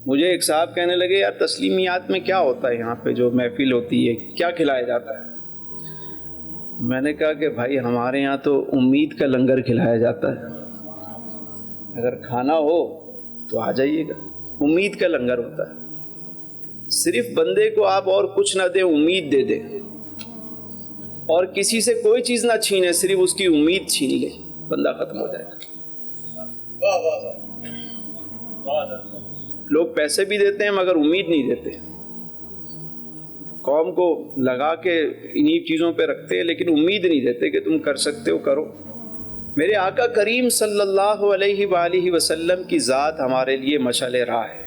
مجھے ایک صاحب کہنے لگے یار تسلیمیات میں کیا ہوتا ہے، یہاں پہ جو محفل ہوتی ہے کیا کھلایا جاتا ہے؟ میں نے کہا کہ بھائی ہمارے یہاں تو امید کا لنگر کھلایا جاتا ہے، اگر کھانا ہو تو آ جائیے گا۔ امید کا لنگر ہوتا ہے، صرف بندے کو آپ اور کچھ نہ دیں، امید دے دیں، اور کسی سے کوئی چیز نہ چھینے، صرف اس کی امید چھین لے، بندہ ختم ہو جائے گا۔ لوگ پیسے بھی دیتے ہیں مگر امید نہیں دیتے، قوم کو لگا کے انہی چیزوں پہ رکھتے ہیں لیکن امید نہیں دیتے کہ تم کر سکتے ہو کرو۔ میرے آقا کریم صلی اللہ علیہ وآلہ وسلم کی ذات ہمارے لیے مشعل راہ ہے۔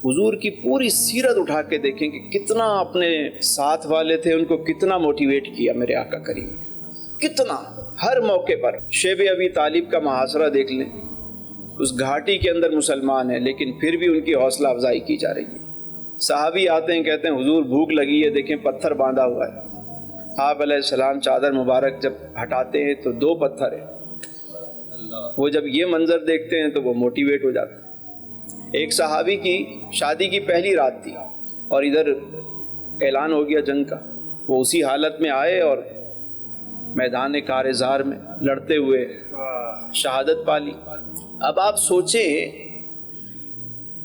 حضور کی پوری سیرت اٹھا کے دیکھیں کہ کتنا اپنے ساتھ والے تھے، ان کو کتنا موٹیویٹ کیا میرے آقا کریم، کتنا ہر موقع پر۔ شیب ابی طالب کا محاصرہ دیکھ لیں، اس گھاٹی کے اندر مسلمان ہیں لیکن پھر بھی ان کی حوصلہ افزائی کی جا رہی ہے۔ صحابی آتے ہیں کہتے ہیں حضور بھوک لگی ہے، دیکھیں پتھر باندھا ہوا ہے۔ آپ علیہ السلام چادر مبارک جب ہٹاتے ہیں تو 2 پتھر ہیں، وہ جب یہ منظر دیکھتے ہیں تو وہ موٹیویٹ ہو جاتے ہیں۔ ایک صحابی کی شادی کی پہلی رات تھی اور ادھر اعلان ہو گیا جنگ کا، وہ اسی حالت میں آئے اور میدان کارزار میں لڑتے ہوئے شہادت پالی۔ اب آپ سوچیں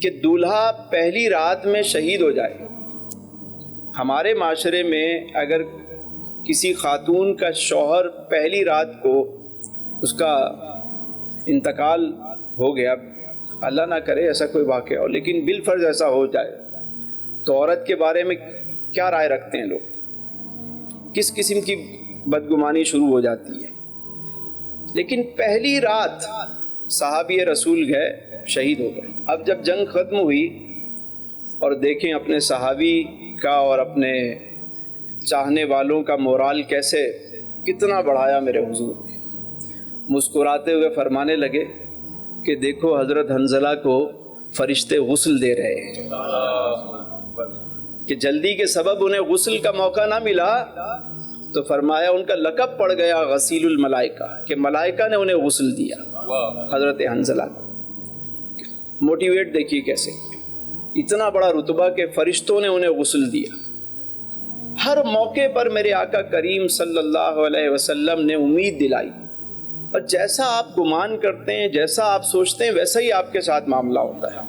کہ دولہا پہلی رات میں شہید ہو جائے۔ ہمارے معاشرے میں اگر کسی خاتون کا شوہر پہلی رات کو اس کا انتقال ہو گیا، اللہ نہ کرے ایسا کوئی واقعہ ہو، لیکن بالفرض ایسا ہو جائے تو عورت کے بارے میں کیا رائے رکھتے ہیں لوگ؟ کس قسم کی بدگمانی شروع ہو جاتی ہے۔ لیکن پہلی رات صحابی رسول گئے، شہید ہو گئے۔ اب جب جنگ ختم ہوئی اور دیکھیں اپنے صحابی کا اور اپنے چاہنے والوں کا مورال کیسے کتنا بڑھایا میرے حضور نے، مسکراتے ہوئے فرمانے لگے کہ دیکھو حضرت حنظلہ کو فرشتے غسل دے رہے ہیں، کہ جلدی کے سبب انہیں غسل کا موقع نہ ملا تو فرمایا ان کا لقب پڑ گیا غسیل الملائکہ، کہ ملائکہ نے انہیں غسل دیا حضرت حنظلہ کو۔ موٹیویٹ دیکھیے کیسے، اتنا بڑا رتبہ کہ فرشتوں نے انہیں غسل دیا۔ ہر موقع پر میرے آقا کریم صلی اللہ علیہ وسلم نے امید دلائی، اور جیسا آپ گمان کرتے ہیں، جیسا آپ سوچتے ہیں، ویسا ہی آپ کے ساتھ معاملہ ہوتا ہے۔